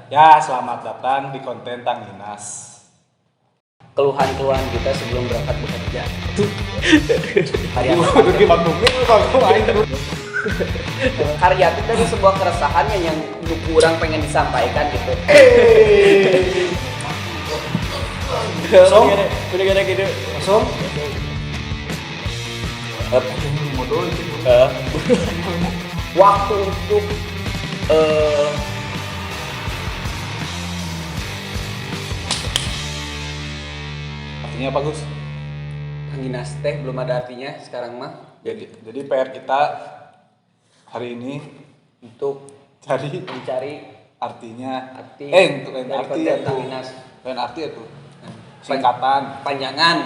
Ya, selamat datang di konten Tanginas. Keluhan-keluhan kita sebelum berangkat bekerja. Karya Udah dimaklumi lu kalau main terus. karya itu tadi sebuah keresahan yang kurang pengen disampaikan gitu. Song? Udah gede gitu. Langsung. Up. Modal itu. Waktu untuk Artinya apa, Gus? Tanginas teh belum ada artinya sekarang mah. Jadi PR kita hari ini Untuk cari mencari artinya. arti Untuk lain dari arti konten ya tuh. Tanginas. Lain arti ya tuh. Singkatan. Panjangan.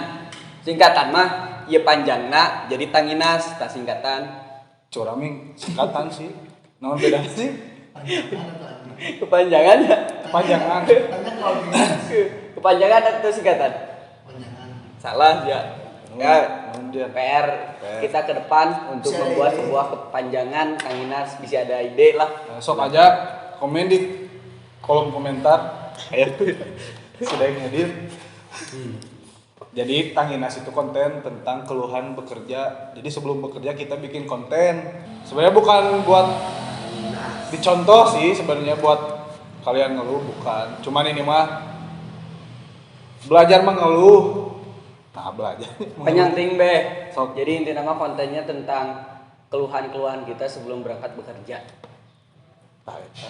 Singkatan mah ya panjangna jadi Tanginas, tak singkatan. Curami singkatan sih. Namun beda sih. Kepanjangan ya? Kepanjangan. Kepanjangan atau singkatan? Salah ya. Namun dia. PR kita ke depan untuk membuat sebuah kepanjangan Tanginas, bisa ada ide lah. Sok aja komen di kolom komentar. Sudah ngedit. Jadi Tanginas itu konten tentang keluhan bekerja. Jadi sebelum bekerja kita bikin konten. Sebenarnya bukan buat dicontoh sih, sebenarnya buat kalian ngeluh bukan. Cuman ini mah belajar mengeluh. Nah, belajar. Penyanting be. Sok. Jadi inti nama kontennya tentang keluhan-keluhan kita sebelum berangkat bekerja. Nah, eta.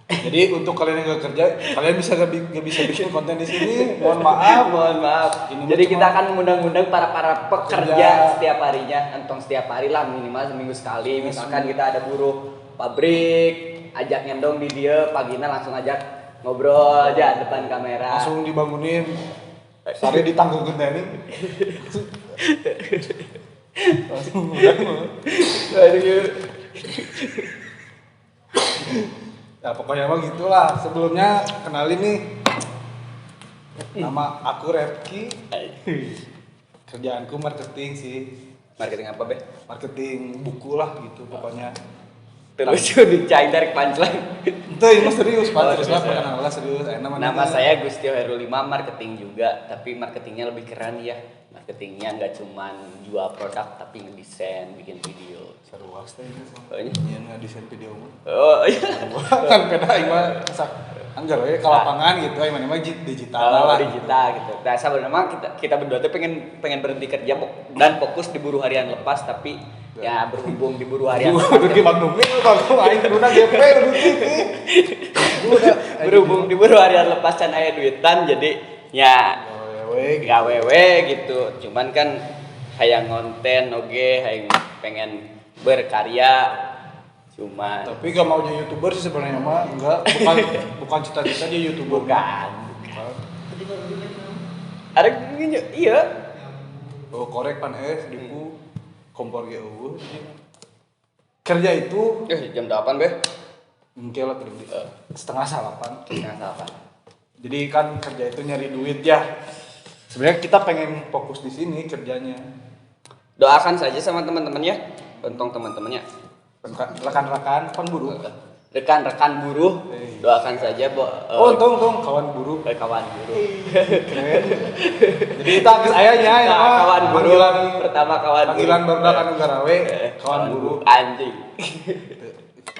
Jadi untuk kalian yang gak kerja, kalian gak bisa bikin konten di sini. Mohon maaf. Mohon maaf. Ini Jadi cuma- kita akan mengundang-undang para pekerja Kerja. setiap harinya, entong setiap hari lah minimal seminggu sekali. Misalkan kita ada buruh pabrik, ajak ngendong di dia, pagina langsung ajak ngobrol aja depan kamera. Langsung dibangunin. Sari ditanggung genteni. Langsung udah. Aduh. Ya pokoknya mah gitulah. Sebelumnya kenalin nih. Nama aku Repki. Kerjaanku marketing sih. Marketing apa be? Marketing buku lah gitu pokoknya. Terus dicai dari punchline. Itu ini mah serius, Pak. Oh, Serius serius, lah, ya. perkenalan serius. Nama saya Gustio Herulima, marketing juga, tapi marketingnya lebih keren ya. Marketingnya nggak cuman jual produk, tapi ngedesain, bikin video. Seru banget ini. Oh, ini? Iya nggak desain video mah. Oh iya. Kan beda ima sak anggar we ka lapangan gitu ima mah digital lah. Digital gitu. Nah sebenarnya kita berdua tuh pengen berhenti kerja dan fokus di buruh harian lepas, tapi ya berhubung di buruh harian lepas, Udah dimaklumi lu kalau aing kuduna GP berhubung di buruh harian lepas can aya duitan, jadi ya gawewe gitu. Cuman kan hayang konten oge, hayang pengen berkarya. Cuman tapi gak mau jadi YouTuber sih sebenarnya mah enggak bukan cita-cita jadi YouTuber. bukan. Ada gini, iya. Oh korek pan dipu kompor ge eueuh. Kerja itu Jam 8 be. mungkin lah setengah salapan. Jangan salah. Jadi kan kerja itu nyari duit ya. Sebenarnya kita pengen fokus di sini kerjanya. Doakan saja sama teman-temannya, untung teman-temannya, Rekan-rekan kan buruh. rekan-rekan buruh, doakan saja Untung kawan buruh. kawan buruh. Keren. Jadi kita habis ayahnya ya Nah, mah. kawan buruh Panggilan pertama kawan panggilan buruh. baru kan garawe kawan buruh. Anjing.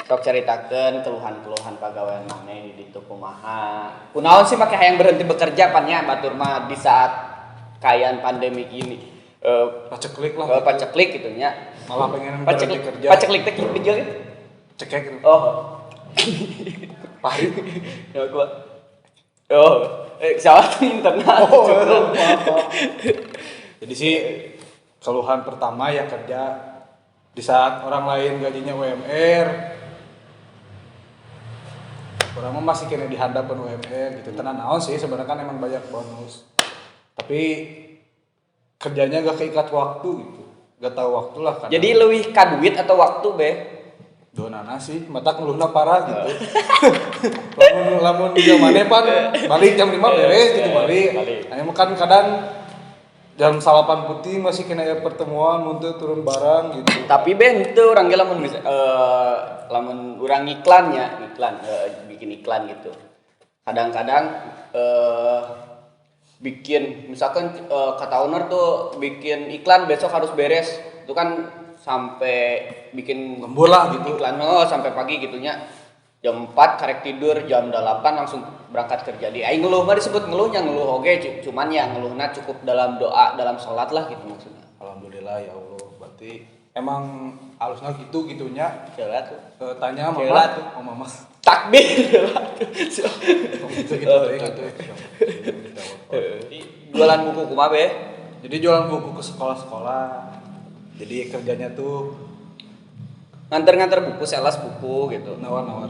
Sok ceritakeun keluhan-keluhan pagawean maneh di ditu kumaha. Kunaon sih make hayang berhenti bekerja pan nya batur mah di saat kayan pandemi ini. Paceklik lah. Paceklik gitu nya. Malah pengen berhenti Paceklik kerja. paceklik teh kieu gitu. Cekek gitu. Oh. Pahit. Ya gua. Oh, pesawat internal. Oh, maaf. Jadi sih keluhan pertama ya kerja di saat orang lain gajinya UMR. Orang mah masih kena dihadapkan UMR gitu. Tenan naon sih sebenarnya kan emang banyak bonus. Tapi kerjanya gak keikat waktu gitu. Gak tahu waktu lah kan. Jadi leuwih ka duit atau waktu be? donana sih, mata ngeluhna parah gitu. lamun di zaman pan balik jam 5 beres gitu balik. Aya mah kan kadang jam salapan putih masih kena ya pertemuan untuk turun barang gitu. Tapi bentu orang ge lamun lamun urang iklan bikin iklan gitu. Kadang-kadang bikin misalkan kata owner tuh bikin iklan besok harus beres. Itu kan sampai bikin Lembur lah gitu. iklan sampai pagi gitunya. Jam 4 karek tidur, jam 8 langsung berangkat kerja. Di aing ngeluh mah disebut ngeluhnya ngeluh oge, cuman ya ngeluhnya cukup dalam doa, dalam salat lah gitu maksudnya. Alhamdulillah ya Allah. Berarti emang halusnya gitu gitunya. Jelas tuh. Tanya mama Jelas. tuh, oh mama. Takbir. Gitu gitu. Jualan buku kumaha be? Jadi jualan buku ke sekolah-sekolah. Jadi kerjanya tuh Nganter-nganter buku, sales buku gitu. nawar-nawar.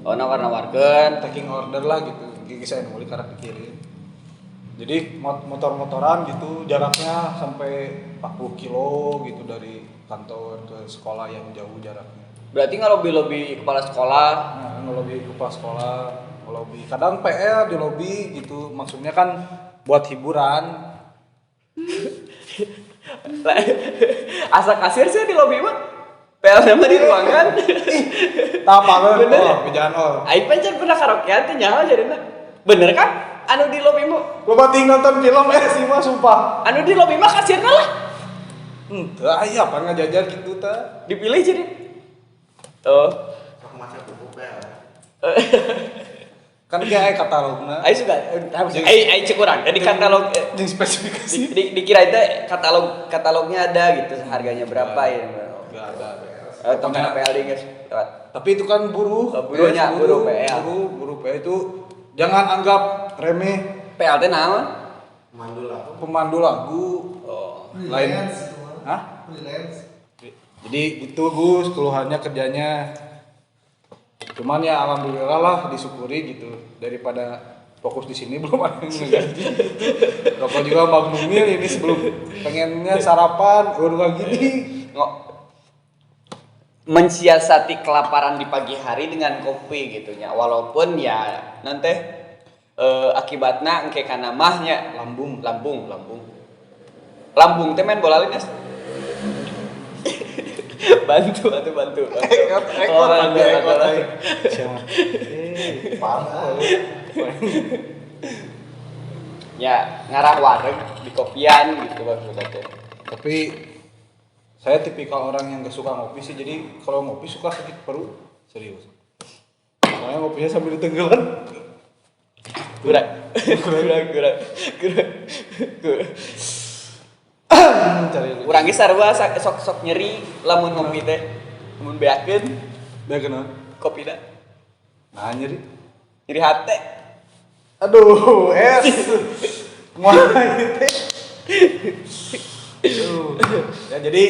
Oh nawar-nawarkeun. Taking order lah gitu. Gigi saya nulis karena dikirim. Jadi motor-motoran gitu jaraknya sampai 40 kilo gitu dari kantor ke sekolah yang jauh jaraknya. Berarti ngelobi-lobi kepala sekolah. Nah, ngelobi kepala sekolah, ngelobi. Kadang PR di lobi gitu. Maksudnya kan buat hiburan. Asa kasir sih di lobi mah. PL mah di ruangan. Tapangan Bener ya? kerjaan Aing pancen pernah karaokean teh nyaho jarina. Bener kan? Anu di lobi mah. lo bating nonton film sih mah sumpah. Anu di lobi mah kasirna lah. Entah, iya apa ngajajar gitu ta. Dipilih jadi. Oh. Kan kayak katalogna. Aing suka. Aing cek urang di katalog Yang spesifikasi. dikira itu katalognya ada gitu harganya berapa ya. Enggak ada. Tongkana PL guys. Lewat. Tapi itu kan buruh. Buruhnya, buruh PL. Buruh PL itu jangan anggap remeh. PL teh naon? Pemandu lagu. Oh. Lain. Hah? Jadi itu Gus keluhannya kerjanya. Cuman ya alhamdulillah lah disyukuri gitu daripada fokus di sini belum ada yang ngegaji. Rokok juga Magnum Mil ini sebelum pengennya sarapan udah gini. Mensiasati kelaparan di pagi hari dengan kopi gitu nya. Walaupun ya nanti akibatnya engke kana mahnya lambung teh main bola linas. bantu. Ya ngarah warung di kopian gitu maksudnya. Tapi saya tipikal orang yang gak suka ngopi sih, jadi kalau ngopi suka sakit perut, serius. Soalnya ngopinya sambil ditenggelan. Kurang. Cari Urang ge sarua sok nyeri lamun ngopi teh. Lamun beakeun Dia kenal. kopina. Nah nyeri. Nyeri hate. Aduh, mulai teh. Ya jadi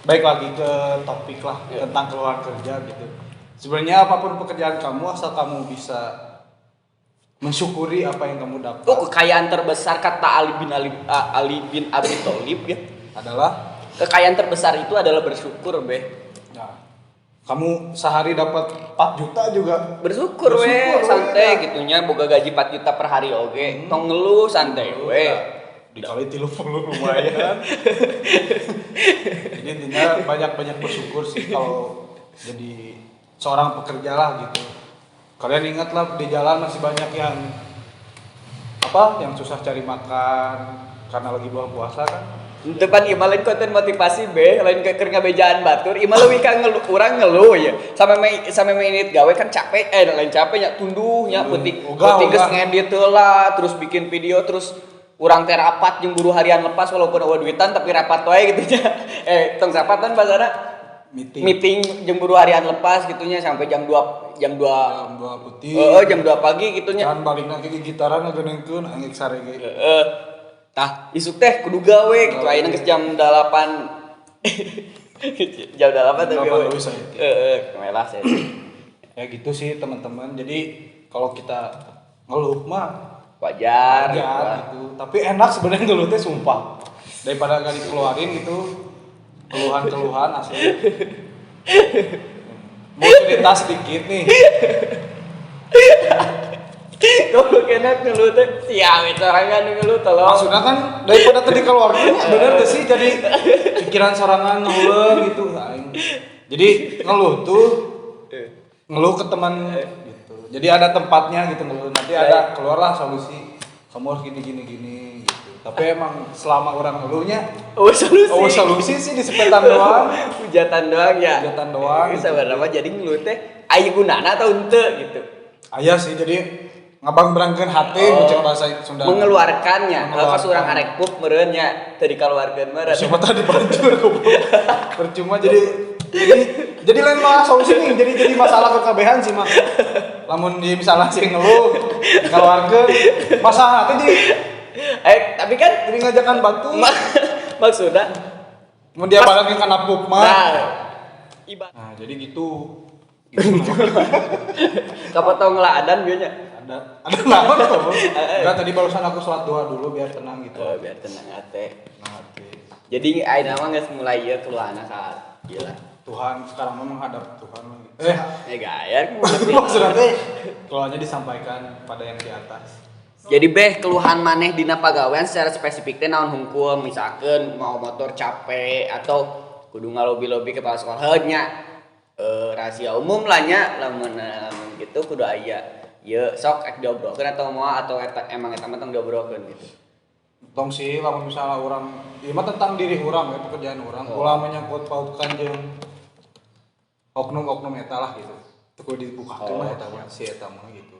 baik lagi ke topik lah tentang keluhan kerja gitu. Sebenarnya apapun pekerjaan kamu asal kamu bisa mensyukuri apa yang kamu dapat. Oh, kekayaan terbesar kata Ali bin Abi Thalib ya. Adalah Kekayaan terbesar itu adalah bersyukur, Be. nah, kamu sehari dapat 4 juta juga Bersyukur we, santai gitunya boga gaji 4 juta per hari oge. Tong ngeluh santai we. Dikali 30 lumayan. Jadi intinya banyak bersyukur sih kalau jadi seorang pekerja lah gitu. Kalian ingatlah di jalan masih banyak yang yang susah cari makan karena lagi bulan puasa kan. Depan ieu lain konten motivasi be, lain keur ngabejaan batur, ieu mah leuwih ka ngeluh, urang ngeluh ya. Sampai menit gawe kan capek, lain capek nya tunduh nya peuting geus ngedit heula, terus bikin video terus urang teh rapat jeung buru harian lepas walaupun eueuh duitan tapi rapat wae gitu nya. Tong sapatan bahasana meeting jeung buru harian lepas gitunya sampai jam 2 putih. Jam 2 pagi gitunya. Kan balikna ke gitaran ngageunengkeun angek sare ge. Tah, isuk teh kudu gawe gitu. Ayeuna geus jam 8. Jam 8 tapi gawe. Kemelah sih. Ya gitu sih teman-teman. Jadi kalau kita ngeluh mah wajar gitu. Tapi enak sebenarnya ngeluh teh sumpah. Daripada gak dikeluarin gitu keluhan asli. Mau cerita sedikit nih. Goblok enak ngeluh teh. Sia we sorangan ngeluh tolong. Maksudnya kan daripada tadi keluarga bener tuh sih jadi pikiran sorangan ngeluh gitu aing. Jadi ngeluh tuh ngeluh ke teman gitu. Jadi ada tempatnya gitu ngeluh. Nanti ada keluarlah solusi. Kamu harus gini gitu. Tapi emang selama orang ngeluhnya solusi sih di sepetan doang. Hujatan doang ya. Hujatan doang. Sabarapa jadi ngeluh teh aya gunana atau henteu gitu. Aya sih jadi ngabang berangkeun hati cek bahasa Sunda. Mengeluarkannya. Pas urang arek pup meureun nya teu dikeluarkeun meureun. Siapa tadi pancur percuma jadi lain mah solusi nih jadi masalah kekabehan sih mah. Lamun di misalnya sih ngeluh dikeluarkeun masalah teh jadi tapi kan jadi ngajakan batu. Maksudnya mau dia balik ke napuk mah. Nah, jadi gitu. Kapotong ngeladan bieu nya. Ada naon tuh? Enggak tadi barusan aku sholat doa dulu biar tenang gitu. Biar tenang hati. Jadi ayeuna mah geus mulai ieu keluarna ka gila. Tuhan sekarang mah menghadap Tuhan. Gaya maksudnya teh keluarnya disampaikan pada yang di atas. Jadi keluhan maneh dina pagawean secara spesifik teh naon hungkul misalkan mau motor capek atau kudu ngalobi-lobi ke kepala sekolah nya rahasia umum lah nya lamun gitu kudu aya ieu sok ek diobrolkeun atau moal atau emang eta mah tong diobrolkeun gitu. Tong sih lamun misalnya orang ieu mah tentang diri urang ya pekerjaan urang ulah menyangkut pautkan jeung oknum-oknum eta lah gitu. Teu kudu dibukakeun mah eta mah si eta mah gitu.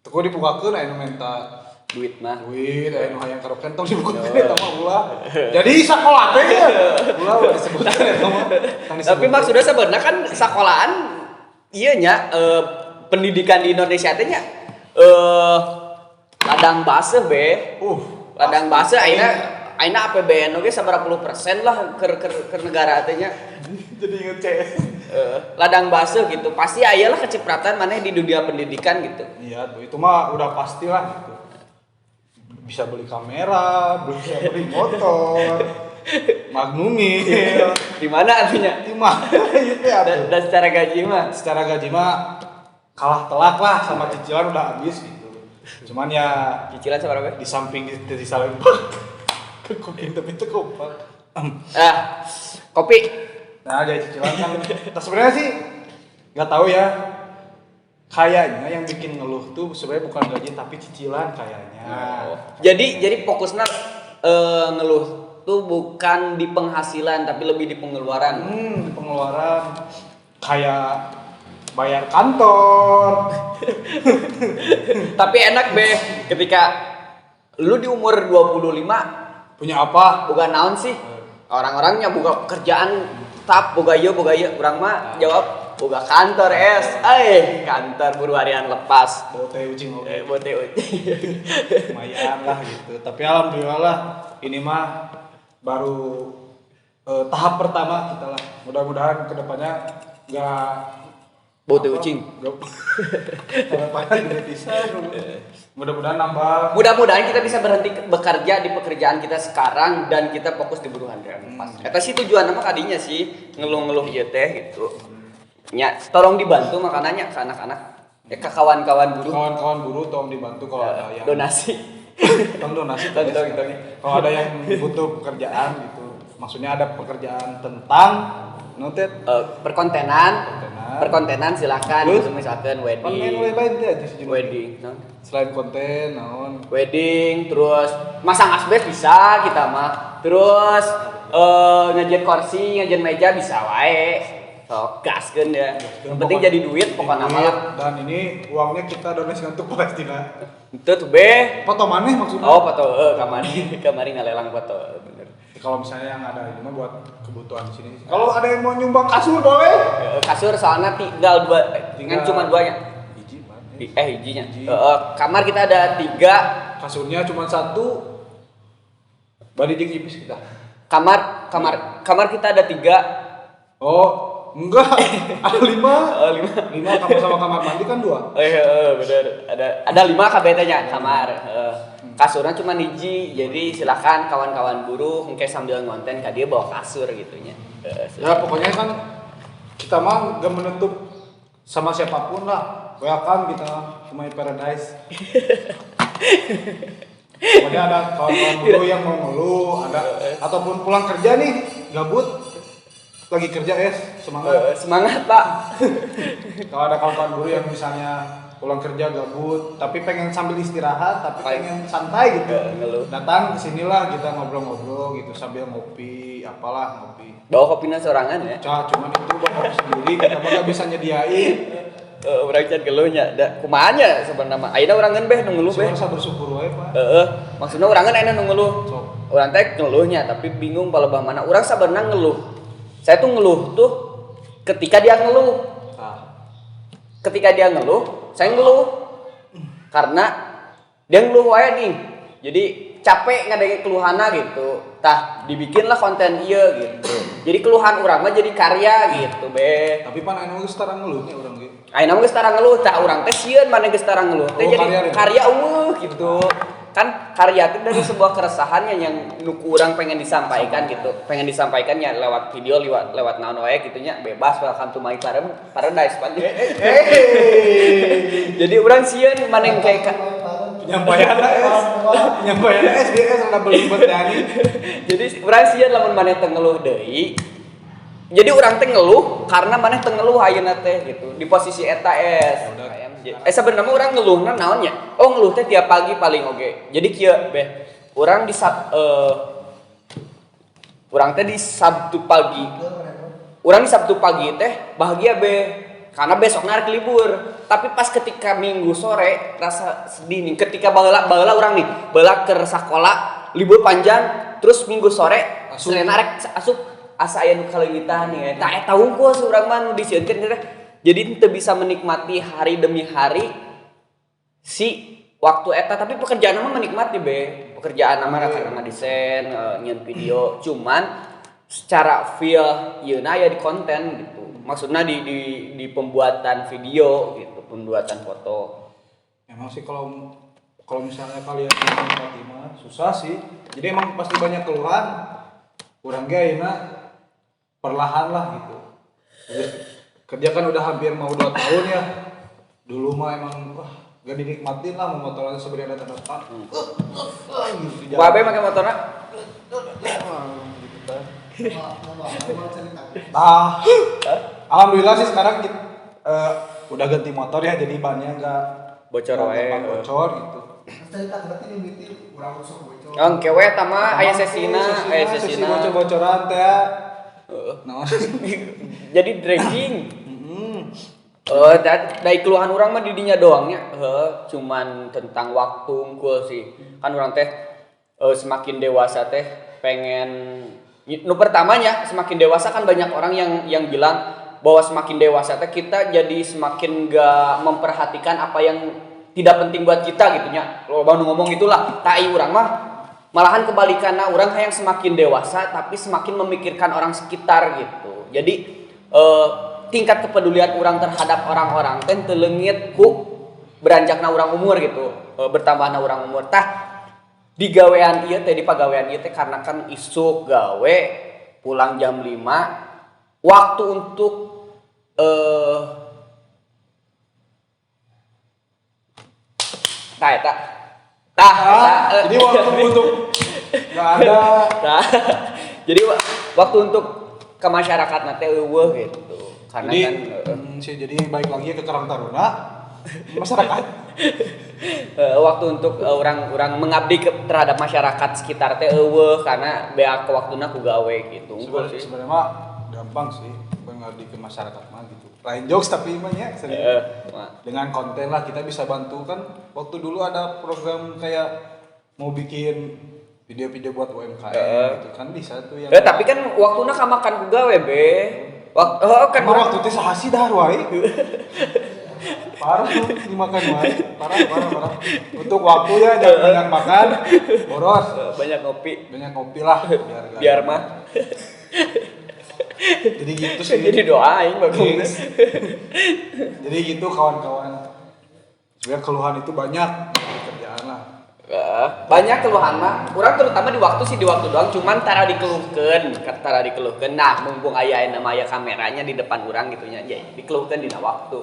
Teu kudu dibukakeun aya nu minta duit aya nu hayang karoken tong dibukakeun eta mah ulah. Jadi sakola teh ya. Ulah disebutkeun eta mah. Tapi maksudnya sebenarnya kan sekolahan ieu nya pendidikan di Indonesia teh nya ladang baseuh ladang baseuh ayeuna APBN oge sabaraha puluh persen lah keur negara teh nya. Jadi inget CS. Ladang baseuh gitu. Pasti aya lah kecipratan maneh di dunia pendidikan gitu. Iya, itu mah udah pastilah gitu. Bisa beli kamera, bisa beli motor, Magnumil. Di mana artinya? Di mana? Itu ya. Dan secara gaji mah? Secara gaji mah kalah telak lah sama cicilan udah habis gitu. Cuman ya cicilan seberapa? Di samping di saling kopi tapi itu kompak. Kopi. Nah, jadi cicilan kan sebenarnya sih nggak tahu ya. Kayaknya yang bikin ngeluh tuh sebenarnya bukan gaji tapi cicilan kayaknya. Jadi fokusnya ngeluh tuh bukan di penghasilan tapi lebih di pengeluaran. Di pengeluaran kayak bayar kantor. Tapi enak ketika lu di umur 25 punya apa? Bukan naon sih? Orang-orangnya buka pekerjaan tetap boga ieu urang mah jawab boga kantor kantor buru harian lepas bote ucing bote ucing lumayan lah gitu tapi alhamdulillah ini mah baru tahap pertama kita lah mudah-mudahan kedepannya nggak bote ucing kedepannya gede pisan mudah-mudahan nambah mudah-mudahan kita bisa berhenti bekerja di pekerjaan kita sekarang dan kita fokus di buruhan pas eta sih tujuan nama kadinya sih ngeluh-ngeluh ieu teh gitu nya tolong dibantu makanannya ke anak-anak ke kawan-kawan buruh tolong dibantu kalau ada yang donasi donasi kalau ada yang butuh pekerjaan gitu maksudnya ada pekerjaan tentang noted perkontenan silakan gitu misalkan wedding selain konten naon wedding terus masang asbes bisa kita mah terus ngejen kursi ngejen meja bisa wae so gaskeun ya yang penting jadi duit pokoknya malah dan ini uangnya kita donasikan untuk Palestina itu tuh foto maneh maksudnya foto kamari ngalelang foto bener kalau misalnya yang ada ini mah buat kebutuhan di sini kalau ada yang mau nyumbang kasur boleh kasur soalnya tinggal cuma 2 nya hijinya kamar kita ada 3 kasurnya cuma 1 bari jeung ipis kita kamar kita ada 3 enggak ada 5 kamar sama kamar mandi kan 2 bener ada 5 KBT-nya kamar kasurnya cuma hiji jadi silakan kawan-kawan buruh mungkin sambil ngonten ka dia bawa kasur gitunya ya pokoknya kan kita mah gak menutup sama siapapun lah welcome kita ke My Paradise Pokoknya ada kawan-kawan dulu yang mau ngeluh, ada ataupun pulang kerja nih, gabut, lagi kerja semangat. Semangat Pak. Kalau ada kawan-kawan guru yang misalnya pulang kerja gabut, tapi pengen sambil istirahat, tapi pengen santai gitu, ngeluh. datang kesinilah kita ngobrol-ngobrol gitu sambil ngopi, apalah ngopi. Bawa kopinya sorangan ya. Cuman itu bapak sendiri, kita mah gak bisa nyediain. Urang can geluhnya, da kumanya sebenarnya. Ayeuna urangan beh nu ngeluh beh. Sebenarnya bersyukur wae Pak. Maksudnya urangan ayeuna nu ngeluh. Sok. Urang teh ngeluhnya tapi bingung palebah mana. Urang sabenerna ngeluh. Saya tuh ngeluh tuh ketika dia ngeluh. Ketika dia ngeluh, saya ngeluh. Karena dia ngeluh wae nih. Jadi capek ngadenge keluhanna gitu. Tah dibikinlah konten ieu gitu. Jadi keluhan urang mah jadi karya gitu be. Tapi pan anu geus tara ngeluhnya urang ge. Ayeuna mah geus tara ngeluh, tah urang teh sieun maneh geus tara ngeluh. Teh jadi karya gitu. Kan karya itu dari sebuah keresahan yang nuku urang pengen disampaikan gitu. Pengen disampaikannya lewat video, lewat naon wae gitu nya, bebas welcome to my paradise pan. Jadi urang sieun maneh kayak penyampaian SDS udah belibet ya nih. Jadi urang sieun lamun maneh teu ngeluh deui. Jadi urang teh ngeluh karena maneh teu ngeluh ayeuna teh gitu. Di posisi eta sebenarnya urang ngeluhna naon nya? Oh ngeluh teh tiap pagi paling oge. Jadi kieu beh. Urang urang teh di Sabtu pagi. Urang di Sabtu pagi teh bahagia beh. Karena besoknya hari libur. Tapi pas ketika Minggu sore rasa sedih nih. Ketika baheula urang nih, baheula keur sakola, libur panjang, terus Minggu sore Senin rek asup asa aya nu kaleungitan nih. Tah eta hungkul urang mah nu disieunkeun teh. Jadi teu bisa menikmati hari demi hari si waktu eta, tapi pekerjaan mah menikmati be. Pekerjaan mah karena desain, nyeun video, cuman secara feel yeuna aya di konten gitu. Maksudnya di pembuatan video gitu, pembuatan foto. Emang sih kalau misalnya kalian menikmati mah susah sih. Jadi emang pasti banyak keluhan. Urang ge ayeuna perlahan lah gitu. Kerja kan udah hampir mau 2 tahun ya. Dulu mah emang gak dinikmatin lah mau motoran sebenarnya datang. Wabe make motorna? Alhamdulillah sih sekarang udah ganti motor ya, jadi bannya nggak bocor wae. Bocor gitu. Kewe tama aya sesina bocor-bocoran teh. Jadi dragging. Dari keluhan orang mah didinya doangnya. Cuman tentang waktu unggul sih. Kan orang teh semakin dewasa teh pengen. Nu pertamanya semakin dewasa kan banyak orang yang bilang bahwa semakin dewasa teh kita jadi semakin gak memperhatikan apa yang tidak penting buat kita gitu nya. Lo baru ngomong itulah. Tai urang mah malahan kebalikanna, urang yang semakin dewasa tapi semakin memikirkan orang sekitar gitu. Jadi tingkat kepedulian orang terhadap orang-orang teh teu leungit ku beranjakna urang umur gitu, bertambahna urang umur. Tah di gawean ieu teh, di pagawean ieu teh karena kan isuk gawe pulang jam 5, waktu untuk jadi waktu untuk nggak ada. Jadi waktu untuk ke masyarakat nate eueuh gitu. Karena jadi, kan jadi baik lagi ke Karang Taruna masyarakat. Waktu untuk orang mengabdi terhadap masyarakat sekitar teh eueuh karena bea ke waktuna ku gawe gitu. Sebenarnya mah gampang sih mengabdi ke masyarakat mah gitu. Lain jokes tapi mah ya dengan konten lah kita bisa bantu kan. Waktu dulu ada program kayak mau bikin video-video buat UMKM gitu kan bisa tuh yang tapi kan waktuna kamakan ku gawe be. Kan waktu teh sahasi dahar wae. Parah tuh dimakan wae. Parah. Untuk waktu ya jangan banyak makan, boros. Banyak ngopi lah biar mah. Jadi gitu sih. Jadi doain bagus. Jadi gitu kawan-kawan. Sebenarnya keluhan itu banyak di kerjaan lah. Banyak keluhan mah. Kurang terutama di waktu doang, cuman tara dikeluhkeun. Nah, mumpung aya nama aya kameranya di depan urang gitu nya. Jadi dikeluhkeun dina waktu.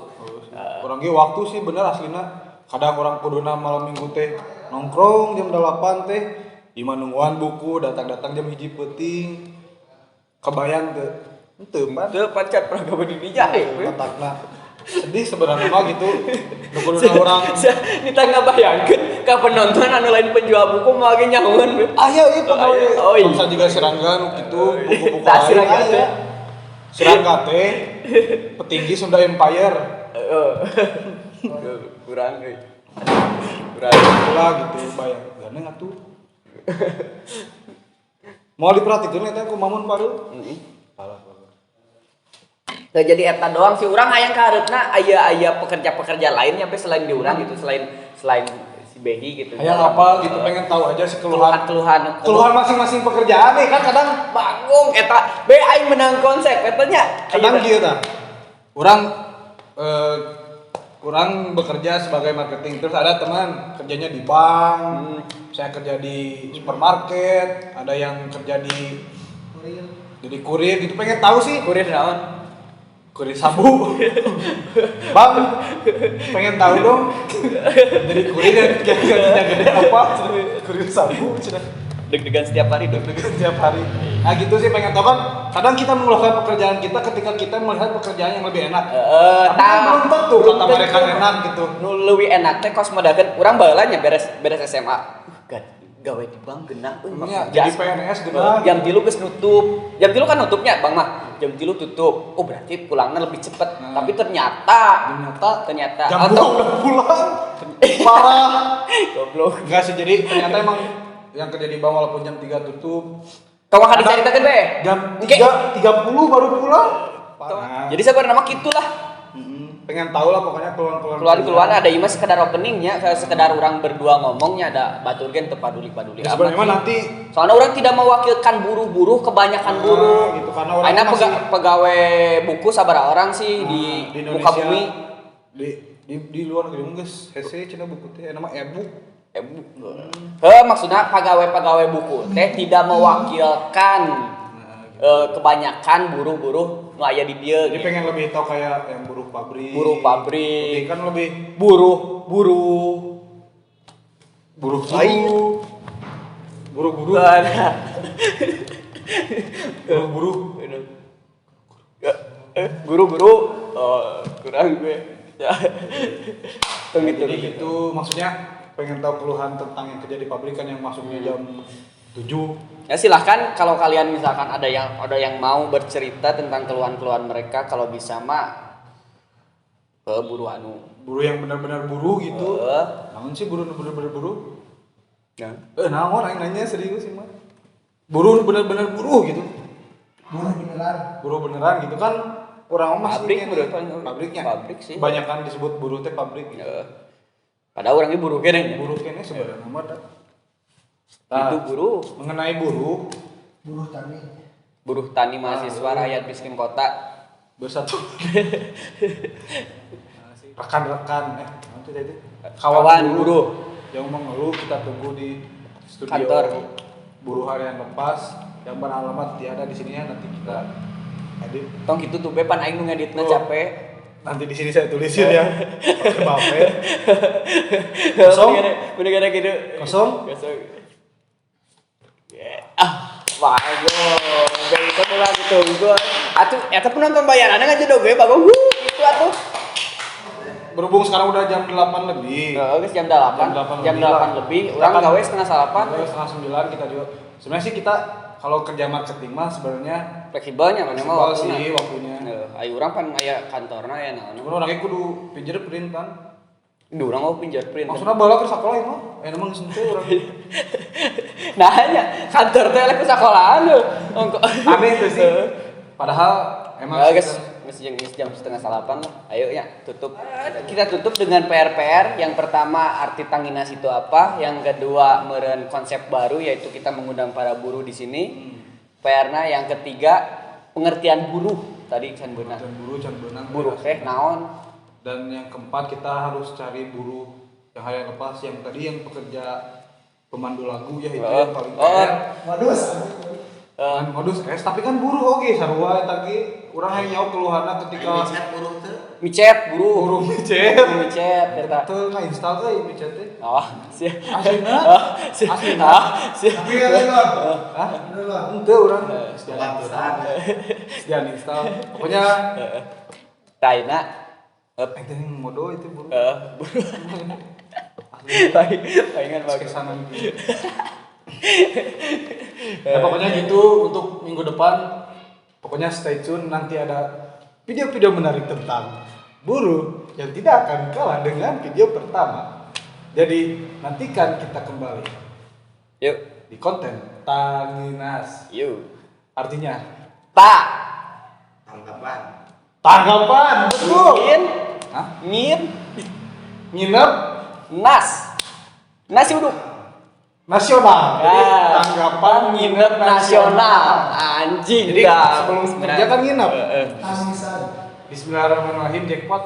Orang ge waktu sih bener aslina. Kadang orang kuduna malam minggu teh nongkrong jam 8 teh iman nungguan buku datang jam 1 peuting kebayang teu pan Teu pacar praga di dijahit. otakna sedih sebenarnya mah gitu nungguin orang Ditangga bayangkeun ka penonton anu lain penjual buku mah ge nyahoun. aya ieu pegawai Oh iya. bisa juga Serangga gitu buku-buku Tah, Serangga aya. teh. Serangga teh petinggi Sunda Empire Kurang euy. lah gitu bayang gandeng atuh mau diperhatikan eta ku Mamun Paru Teu jadi eta doang sih urang hayang ka hareupna aya pekerja-pekerja lain sampai selain di urang gitu selain si Behi gitu. hayang apa gitu pengen tahu aja sih keluhan masing-masing pekerjaan nih kan kadang bangung eta be aing menang konsep eta nya. kadang kieu tah kurang bekerja sebagai marketing terus ada teman kerjanya di bank saya kerja di supermarket ada yang kerja di jadi kurir gitu pengen tahu sih Kurir naon? kurir sabu bang pengen tahu dong jadi kurir dan kerjanya gede apa kurir sabu Deg-degan setiap hari setiap hari nah gitu sih pengen tahu kan kadang kita melakukan pekerjaan kita ketika kita melihat pekerjaan yang lebih enak tapi kan belum tentu kata mereka enak gitu nu leuwih enak teh kos modalkeun urang baheula nya beres SMA gawe di bank geunah iya, jadi PNS geunah jam 3 geus nutup jam 3 kan nutupnya bang mah jam 3 tutup oh berarti pulangnya lebih cepet tapi ternyata jam 2 udah pulang parah goblok enggak sih jadi ternyata emang yang kerja di bank walaupun jam 3 tutup kawan ka dicaritakeun be jam 3.30 baru pulang parah jadi sabar nama kitu lah pengen tahu lah pokoknya keluhan ada ieu mah sekedar openingnya sekedar orang berdua ngomongnya ada baturgen teu paduli ya, sebenarnya mah nanti soalnya orang tidak mewakilkan buruh-buruh kebanyakan buruh gitu karena orang ayeuna masih pegawai buku sabaraha orang sih di muka Indonesia, bumi di luar negeri geus hese cenah buku teh nama e-book maksudnya pegawai buku teh tidak mewakilkan kebanyakan buruh-buruh nu aya di dieu jadi pengen lebih tahu kayak yang buruh pabrik lebih kan lebih buruh guru-guru kurang gue jadi gitu maksudnya pengen tahu keluhan tentang yang kerja di pabrik kan yang masuknya jam 7 ya silahkan kalau kalian misalkan ada yang mau bercerita tentang keluhan-keluhan mereka kalau bisa mah buruh yang benar-benar buruh gitu namun sih buruh benar-benar buruh ya namun aing nanya serius sih mah buruh benar-benar buruh gitu buruh beneran gitu kan orang masih pabrik sih kebanyakan disebut buruh teh pabrik gitu. Padahal orangnya buruh kene sebenarnya mah itu buruh mengenai buruh tani mahasiswa rakyat miskin kota bersatu rekan-rekan nanti tadi kawan buruh yang mengeluh kita tunggu di studio kantor buruh harian lepas yang beralamat tiada di sininya nanti kita edit tong gitu tuh bepan aing nu ngeditna capek nanti di sini saya tulisin ya pakai baper kosong bener gitu kosong bagus itu pula gitu gua atuh eta penonton bayaran aja dong gue bagong gitu atuh berhubung sekarang udah jam 8 lebih guys jam 8 lebih urang gawe setengah 8 kita juga sebenarnya sih kita kalau kerja marketing mah sebenarnya fleksibelnya mana mah waktunya ayo urang pan aya kantorna ya naon cuman orangnya kudu fingerprint kan urang mau fingerprint maksudnya bala ke sekolah mah emang geus henteu urang nah nya kantor teh lek sekolahan aneh tuh sih padahal emang guys jam setengah 8 lah ayo ya tutup kita tutup dengan PR yang pertama arti Tanginas itu apa yang kedua meureun konsep baru yaitu kita mengundang para buruh di sini PR-na yang ketiga pengertian buruh tadi can beunang buruh teh naon dan yang keempat kita harus cari buruh yang harian lepas yang tadi yang pekerja pemandu lagu ya itu yang paling Waduh. Kan modus es tapi kan buru oge sarua eta ge urang hayang nyaho keluhanna ketika Micet burung teh. micet buru buru micet micet eta teu ngainstall euy micet teh oh sia Aslina? sia Aslina? sia Tapi kan itu hah henteu urang Bangsa. jangan install pokoknya taina itu modo itu buru buru palingan bagus kesanan ya pokoknya gitu untuk minggu depan pokoknya stay tune nanti ada video-video menarik tentang buru yang tidak akan kalah dengan video pertama jadi nantikan kita kembali yuk di konten Tanginas yuk artinya tak Tanggapan. tanggapan betul ngin Hah? ngin nginep nasi uduk nasional jadi Ya. tanggapan nginep nasional anjing jadi dah. sebelum kerja kan nginep tangisan. Bismillahirrahmanirrahim jackpot